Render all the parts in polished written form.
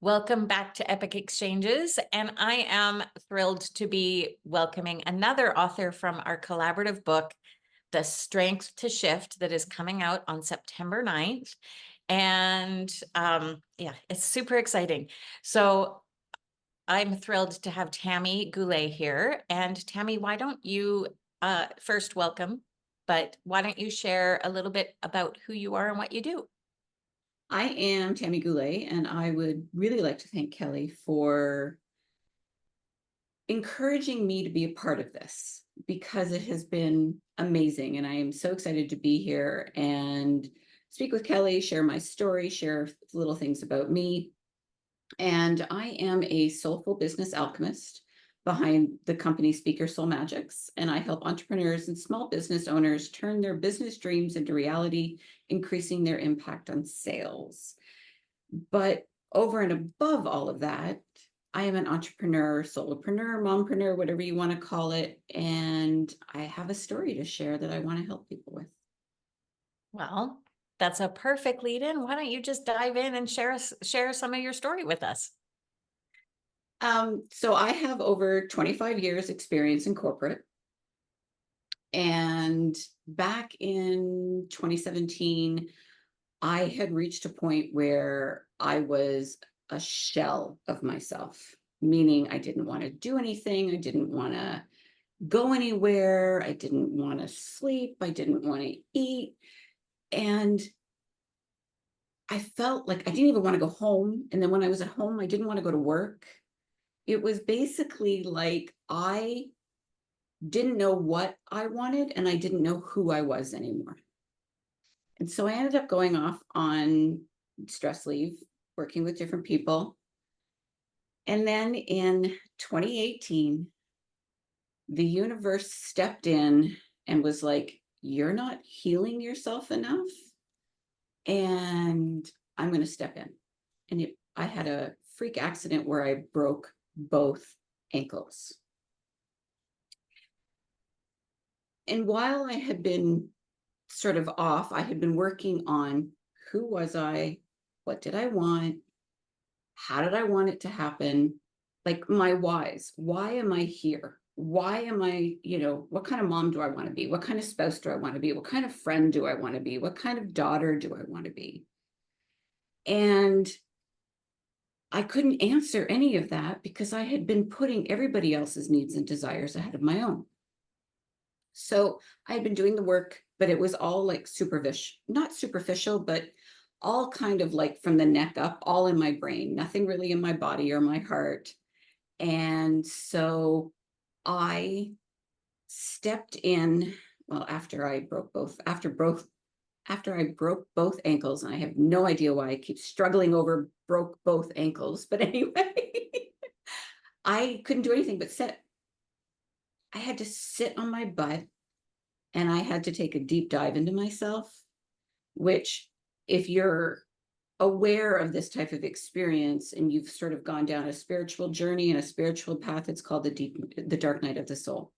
Welcome back to Epic Exchanges, and I am thrilled to be welcoming another author from our collaborative book, The Strength to Shift, that is coming out on September 9th. And yeah, it's super exciting. So I'm thrilled to have Tami Goulet here. And Tami, why don't you first welcome, but why don't you share a little bit about who you are and what you do? I am Tami Goulet, and I would really like to thank Kelly for encouraging me to be a part of this because it has been amazing. And I am so excited to be here and speak with Kelly, share my story, share little things about me. And I am a soulful business alchemist behind the company Speak Your Soul Magicks. And I help entrepreneurs and small business owners turn their business dreams into reality, increasing their impact on sales. But over and above all of that, I am an entrepreneur, solopreneur, mompreneur, whatever you want to call it. And I have a story to share that I want to help people with. Well, that's a perfect lead in. Why don't you just dive in and share some of your story with us? So I have over 25 years experience in corporate. And back in 2017, I had reached a point where I was a shell of myself, meaning I didn't want to do anything. I didn't want to go anywhere. I didn't want to sleep. I didn't want to eat. And I felt like I didn't even want to go home. And then when I was at home, I didn't want to go to work. It was basically like I didn't know what I wanted and I didn't know who I was anymore. And so I ended up going off on stress leave, working with different people. And then in 2018, the universe stepped in and was like, you're not healing yourself enough. And I'm going to step in. And I had a freak accident where I broke both ankles. And while I had been sort of off, I had been working on who was I? What did I want? How did I want it to happen? Like my whys. Why am I here? Why am I, what kind of mom do I want to be? What kind of spouse do I want to be? What kind of friend do I want to be? What kind of daughter do I want to be? And I couldn't answer any of that because I had been putting everybody else's needs and desires ahead of my own. So I had been doing the work, but it was all like not superficial, but all kind of like from the neck up, all in my brain, nothing really in my body or my heart. And so I stepped in, well, after I broke both ankles, and I have no idea why I keep struggling over broke both ankles. But anyway, I couldn't do anything but sit. I had to sit on my butt and I had to take a deep dive into myself, which, if you're aware of this type of experience and you've sort of gone down a spiritual journey and a spiritual path, it's called the dark night of the soul.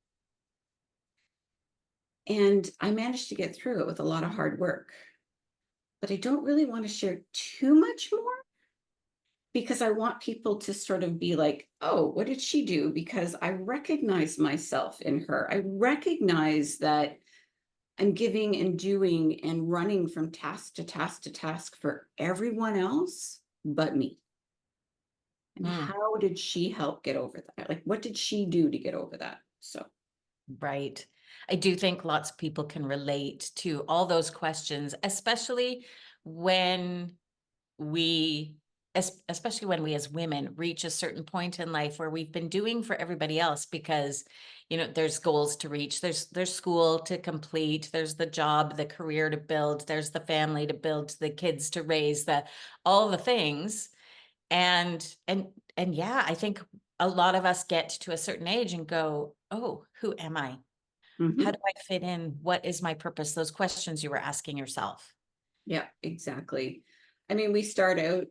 And I managed to get through it with a lot of hard work, but I don't really want to share too much more because I want people to sort of be like, oh, what did she do? Because I recognize myself in her. I recognize that I'm giving and doing and running from task to task to task for everyone else but me. And how did she help get over that? Like, what did she do to get over that? So, Right. I do think lots of people can relate to all those questions, especially when we, especially when we as women reach a certain point in life where we've been doing for everybody else because, there's goals to reach, there's school to complete, there's the job, the career to build, there's the family to build, the kids to raise, all the things. And yeah, I think a lot of us get to a certain age and go, oh, who am I? How mhm. do I fit in? What is my purpose? Those questions you were asking yourself. Yeah, exactly. I mean, we start out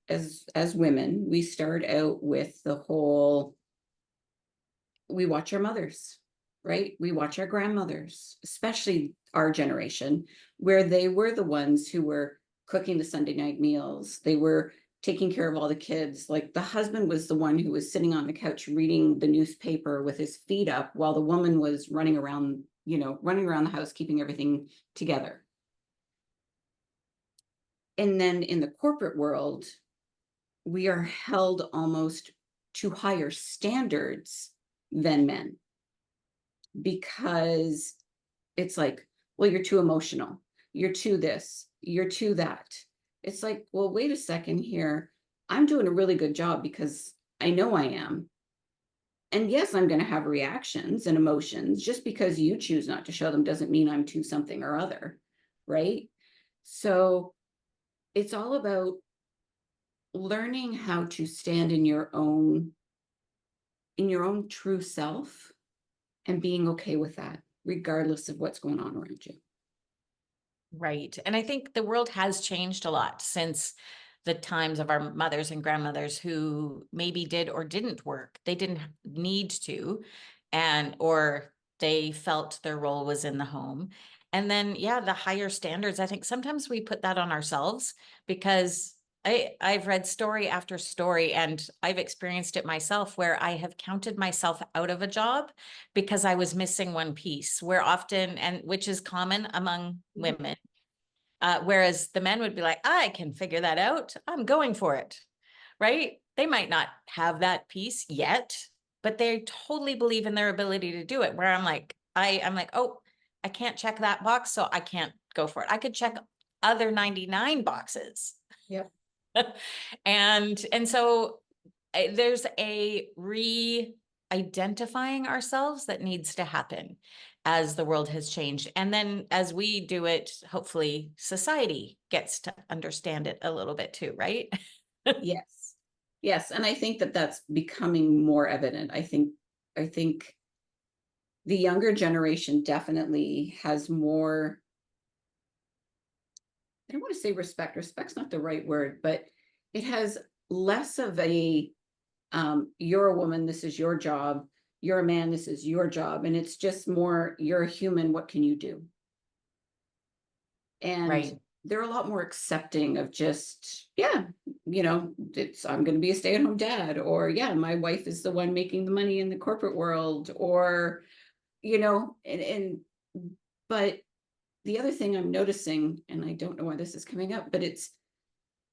as women, we start out with the whole, we watch our mothers, right? We watch our grandmothers, especially our generation, where they were the ones who were cooking the Sunday night meals. They were taking care of all the kids. Like the husband was the one who was sitting on the couch reading the newspaper with his feet up while the woman was running around, running around the house, keeping everything together. And then in the corporate world, we are held almost to higher standards than men, because it's like, well, you're too emotional, you're too this, you're too that. It's like, well, wait a second here. I'm doing a really good job because I know I am. And yes, I'm going to have reactions and emotions. Just because you choose not to show them doesn't mean I'm too something or other. Right. So it's all about learning how to stand in your own true self, and being okay with that, regardless of what's going on around you. Right. And I think the world has changed a lot since the times of our mothers and grandmothers who maybe did or didn't work. They didn't need to, or they felt their role was in the home. And then, yeah, the higher standards, I think sometimes we put that on ourselves, because I've read story after story, and I've experienced it myself, where I have counted myself out of a job because I was missing one piece, where often, and which is common among women, whereas the men would be like, I can figure that out, I'm going for it, right? They might not have that piece yet, but they totally believe in their ability to do it, where I'm like, I'm like, oh, I can't check that box, so I can't go for it. I could check other 99 boxes. Yep. And so there's a re-identifying ourselves that needs to happen as the world has changed. And then as we do it, hopefully society gets to understand it a little bit too, right? Yes. Yes. And I think that that's becoming more evident. I think the younger generation definitely has more, I don't want to say respect. Respect's not the right word, but it has less of a, you're a woman, this is your job. You're a man, this is your job. And it's just more, you're a human, what can you do? And Right. they're a lot more accepting of just, yeah, I'm going to be a stay-at-home dad, or yeah, my wife is the one making the money in the corporate world, or, and but the other thing I'm noticing, and I don't know why this is coming up, but it's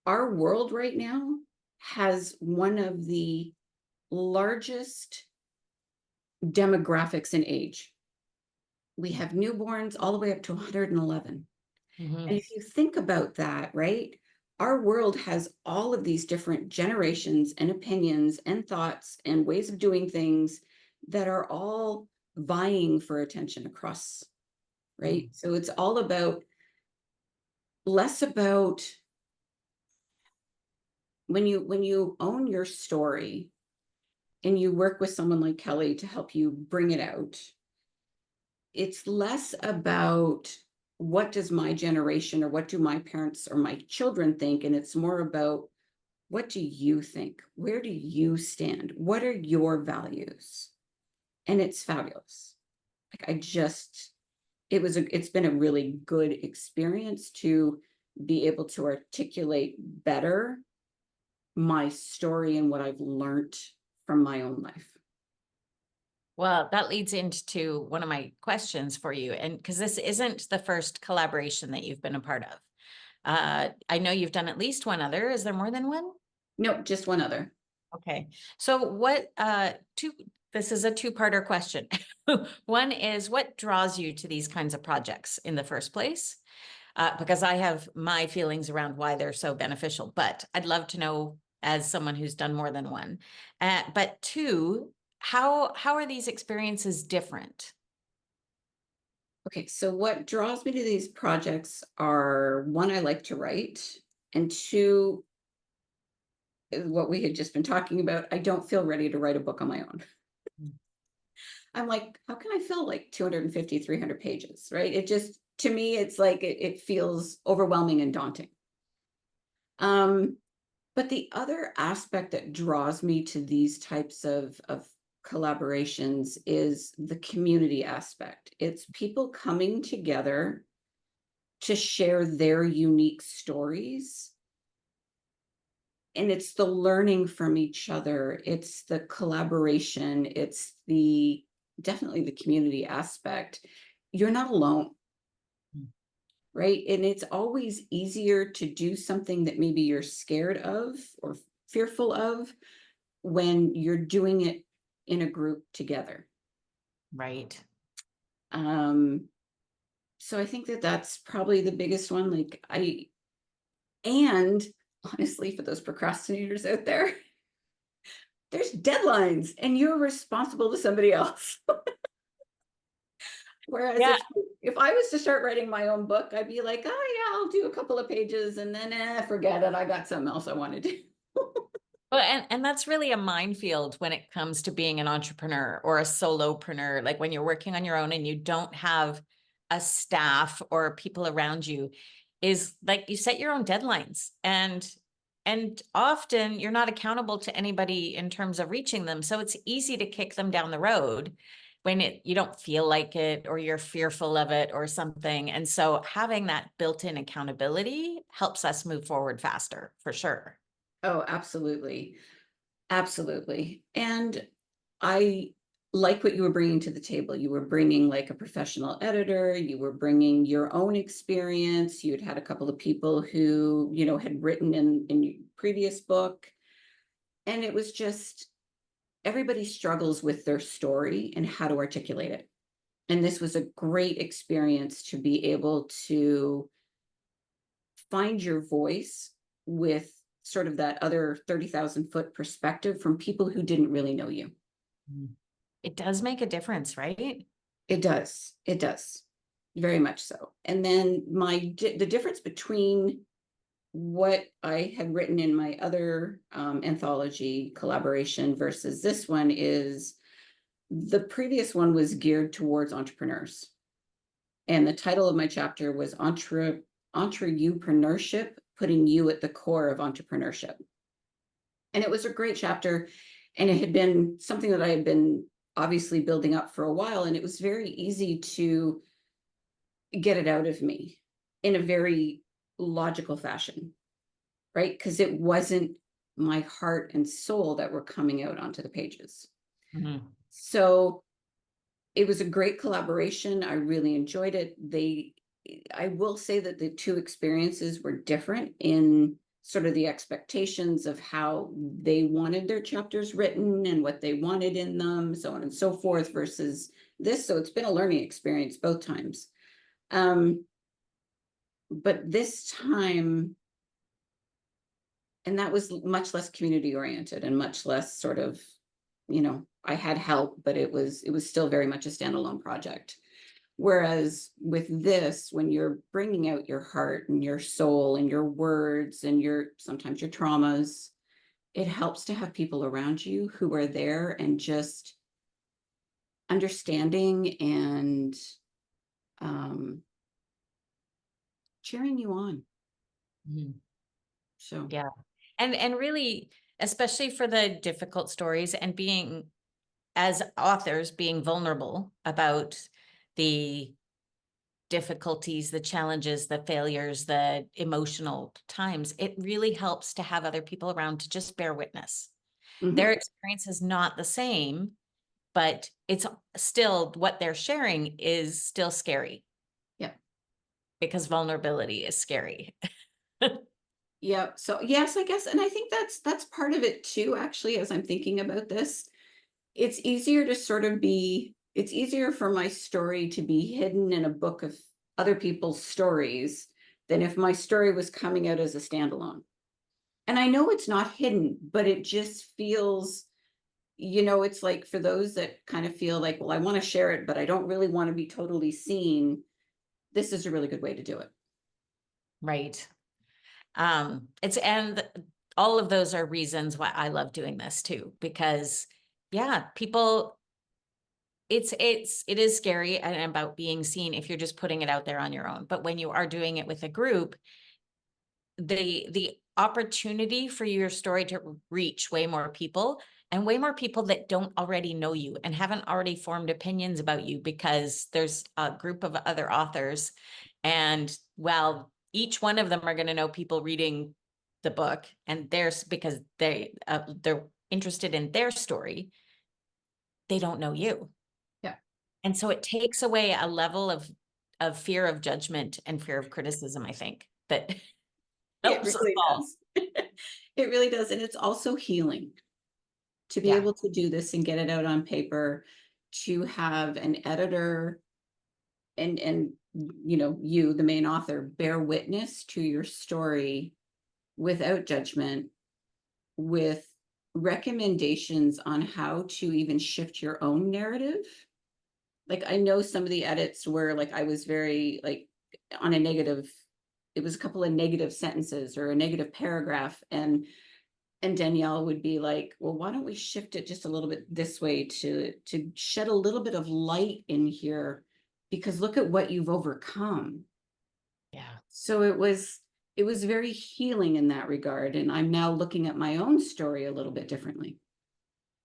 our world right now has one of the largest demographics in age. We have newborns all the way up to 111. And Mhm. if you think about that, right, our world has all of these different generations and opinions and thoughts and ways of doing things that are all vying for attention across, right? So it's all about, less about, when you own your story and you work with someone like Kelly to help you bring it out, it's less about what does my generation or what do my parents or my children think, and it's more about, what do you think? Where do you stand? What are your values? And it's fabulous. Like, it's been a really good experience to be able to articulate better my story and what I've learned from my own life. Well, that leads into one of my questions for you. And because this isn't the first collaboration that you've been a part of. I know you've done at least one other. Is there more than one? No, just one other. Okay. So this is a two-parter question. One is, what draws you to these kinds of projects in the first place? Because I have my feelings around why they're so beneficial, but I'd love to know, as someone who's done more than one. But two, how are these experiences different? Okay, so what draws me to these projects are, one, I like to write, and two, what we had just been talking about, I don't feel ready to write a book on my own. I'm like, how can I fill like 250, 300 pages, right? It just, to me, it's like, it feels overwhelming and daunting. But the other aspect that draws me to these types of collaborations is the community aspect. It's people coming together to share their unique stories and it's the learning from each other. It's the collaboration. It's the definitely the community aspect. You're not alone, Mm. right? And it's always easier to do something that maybe you're scared of or fearful of when you're doing it in a group together. Right. Um, so I think that that's probably the biggest one. And honestly, for those procrastinators out there, there's deadlines and you're responsible to somebody else. Whereas Yeah. if I was to start writing my own book, I'd be like, oh yeah, I'll do a couple of pages and then forget it. I got something else I want to do. Well, and that's really a minefield when it comes to being an entrepreneur or a solopreneur. Like when you're working on your own and you don't have a staff or people around you, is like you set your own deadlines, and often you're not accountable to anybody in terms of reaching them. So it's easy to kick them down the road when you don't feel like it or you're fearful of it or something. And so having that built-in accountability helps us move forward faster, for sure. Oh, absolutely. Absolutely. And I like what you were bringing to the table. You were bringing like a professional editor, you were bringing your own experience. You'd had a couple of people who, had written in your previous book. And it was just everybody struggles with their story and how to articulate it. And this was a great experience to be able to find your voice with sort of that other 30,000-foot perspective from people who didn't really know you. Mm. It does make a difference, right? It does. It does. Very much so. And then the difference between what I had written in my other anthology collaboration versus this one is the previous one was geared towards entrepreneurs. And the title of my chapter was Entrepreneurship, putting you at the core of entrepreneurship. And it was a great chapter. And it had been something that I had been obviously building up for a while. And it was very easy to get it out of me in a very logical fashion, right? Because it wasn't my heart and soul that were coming out onto the pages. Mm-hmm. So it was a great collaboration. I really enjoyed it. I will say that the two experiences were different in sort of the expectations of how they wanted their chapters written and what they wanted in them, so on and so forth, versus this. So it's been a learning experience both times. But this time, and that was much less community oriented and much less sort of, I had help, but it was still very much a standalone project. Whereas with this, when you're bringing out your heart and your soul and your words and sometimes your traumas, it helps to have people around you who are there and just understanding and cheering you on. Mm-hmm. So Yeah. And really, especially for the difficult stories and being, as authors, being vulnerable about the difficulties, the challenges, the failures, the emotional times, it really helps to have other people around to just bear witness. Their experience is not the same, but it's still what they're sharing is still scary. yeah. Because vulnerability is scary. Yeah. So yes, I guess. And I think that's part of it too, actually, as I'm thinking about this. It's easier for my story to be hidden in a book of other people's stories than if my story was coming out as a standalone. And I know it's not hidden, but it just feels, it's like for those that kind of feel like, well, I want to share it, but I don't really want to be totally seen. This is a really good way to do it. Right. And all of those are reasons why I love doing this too, because yeah, it is scary and about being seen if you're just putting it out there on your own. But when you are doing it with a group, the opportunity for your story to reach way more people and way more people that don't already know you and haven't already formed opinions about you because there's a group of other authors, and well, each one of them are going to know people reading the book and because they're interested in their story, they don't know you. Yeah. And so it takes away a level of fear of judgment and fear of criticism, I think, that It helps us really all. does. It really does. And it's also healing to be Yeah. able to do this and get it out on paper, to have an editor and you, the main author, bear witness to your story without judgment, with recommendations on how to even shift your own narrative. Like, I know some of the edits were like, I was very like on a negative, it was a couple of negative sentences or a negative paragraph, and Danielle would be like, well, why don't we shift it just a little bit this way to shed a little bit of light in here, because look at what you've overcome. Yeah. So it was very healing in that regard, and I'm now looking at my own story a little bit differently.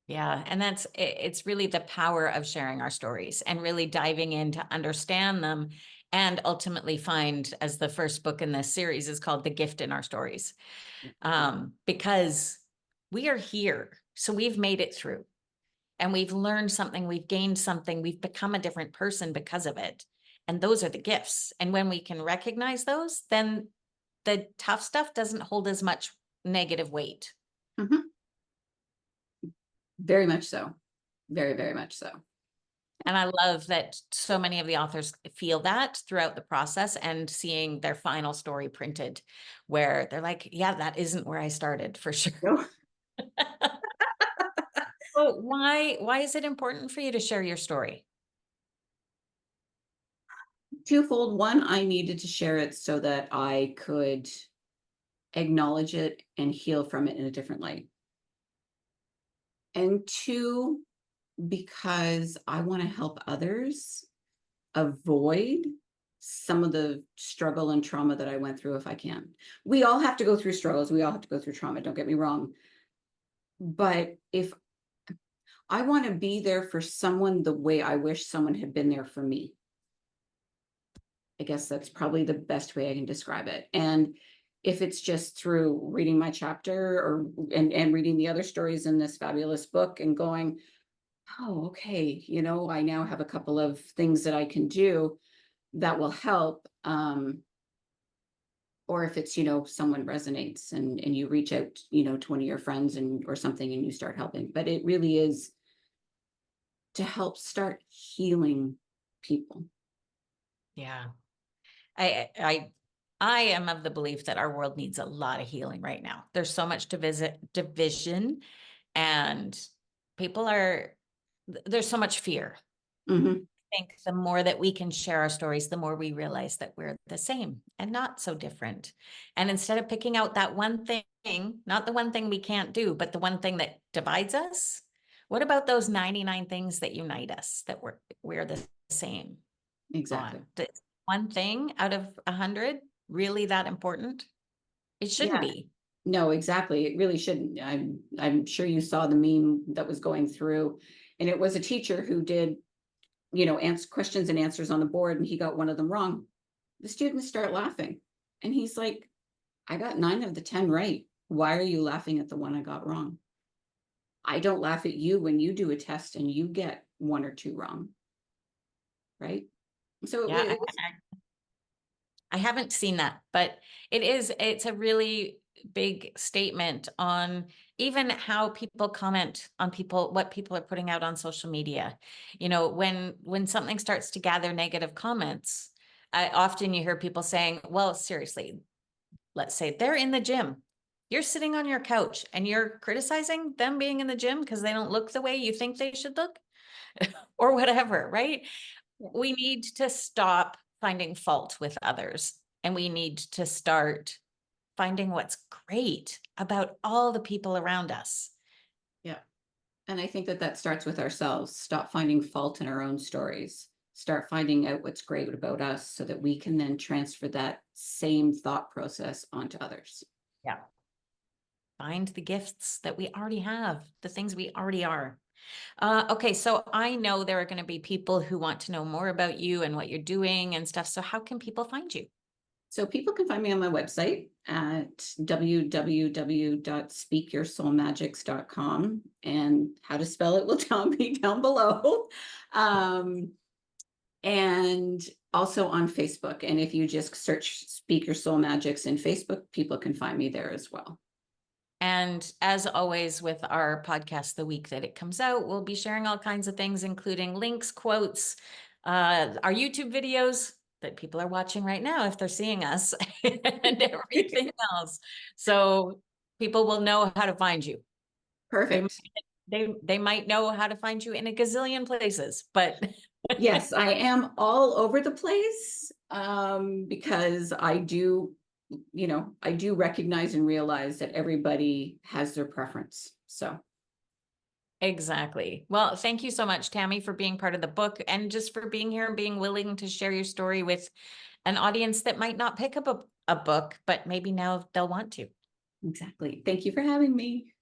Yeah. And it's really the power of sharing our stories and really diving in to understand them and ultimately find, as the first book in this series is called, The Gift in Our Stories. Because we are here. So we've made it through and we've learned something, we've gained something, we've become a different person because of it. And those are the gifts. And when we can recognize those, then the tough stuff doesn't hold as much negative weight. Mhm. Very much so. Very, very much so. And I love that so many of the authors feel that throughout the process, and seeing their final story printed where they're like, yeah, that isn't where I started for sure. No. So why is it important for you to share your story? Twofold. One, I needed to share it so that I could acknowledge it and heal from it in a different light. And two, because I want to help others avoid some of the struggle and trauma that I went through if I can. We all have to go through struggles. We all have to go through trauma. Don't get me wrong. But if I want to be there for someone the way I wish someone had been there for me, I guess that's probably the best way I can describe it. And if it's just through reading my chapter or and reading the other stories in this fabulous book and going, oh, okay, I now have a couple of things that I can do that will help. Or if it's, someone resonates and you reach out, to one of your friends and or something and you start helping. But it really is to help start healing people. Yeah. I am of the belief that our world needs a lot of healing right now. There's so much division, and there's so much fear. Hmm. I think the more that we can share our stories, the more we realize that we're the same and not so different. And instead of picking out that one thing, not the one thing we can't do, but the one thing that divides us, what about those 99 things that unite us, that we're the same Exactly. on? One thing out of 100 really that important? It shouldn't Yeah. be. No, exactly. It really shouldn't. I'm sure you saw the meme that was going through, and it was a teacher who did, answer questions and answers on the board, and he got one of them wrong. The students start laughing, and he's like, I got 9 of the 10 right. Why are you laughing at the one I got wrong? I don't laugh at you when you do a test and you get 1 or 2 wrong, right? So Yeah, I haven't seen that, but it's a really big statement on even how people comment on what people are putting out on social media. When something starts to gather negative comments, often you hear people saying, well, seriously, let's say they're in the gym. You're sitting on your couch and you're criticizing them being in the gym because they don't look the way you think they should look or whatever, right? We need to stop finding fault with others, and we need to start finding what's great about all the people around us. yeah. And I think that starts with ourselves. Stop finding fault in our own stories. Start finding out what's great about us so that we can then transfer that same thought process onto others. Yeah. Find the gifts that we already have, the things we already are. Okay, so I know there are going to be people who want to know more about you and what you're doing and stuff. So how can people find you? So people can find me on my website at www.speakyoursoulmagics.com, and how to spell it will be down below. And also on Facebook. And if you just search Speak Your Soul Magicks in Facebook, people can find me there as well. And as always, with our podcast, the week that it comes out, we'll be sharing all kinds of things, including links, quotes, our YouTube videos that people are watching right now, if they're seeing us, and everything else. So people will know how to find you. Perfect. They might know how to find you in a gazillion places, but Yes, I am all over the place, because I do recognize and realize that everybody has their preference. So exactly. Well, thank you so much, Tami, for being part of the book, and just for being here and being willing to share your story with an audience that might not pick up a book, but maybe now they'll want to. exactly. Thank you for having me.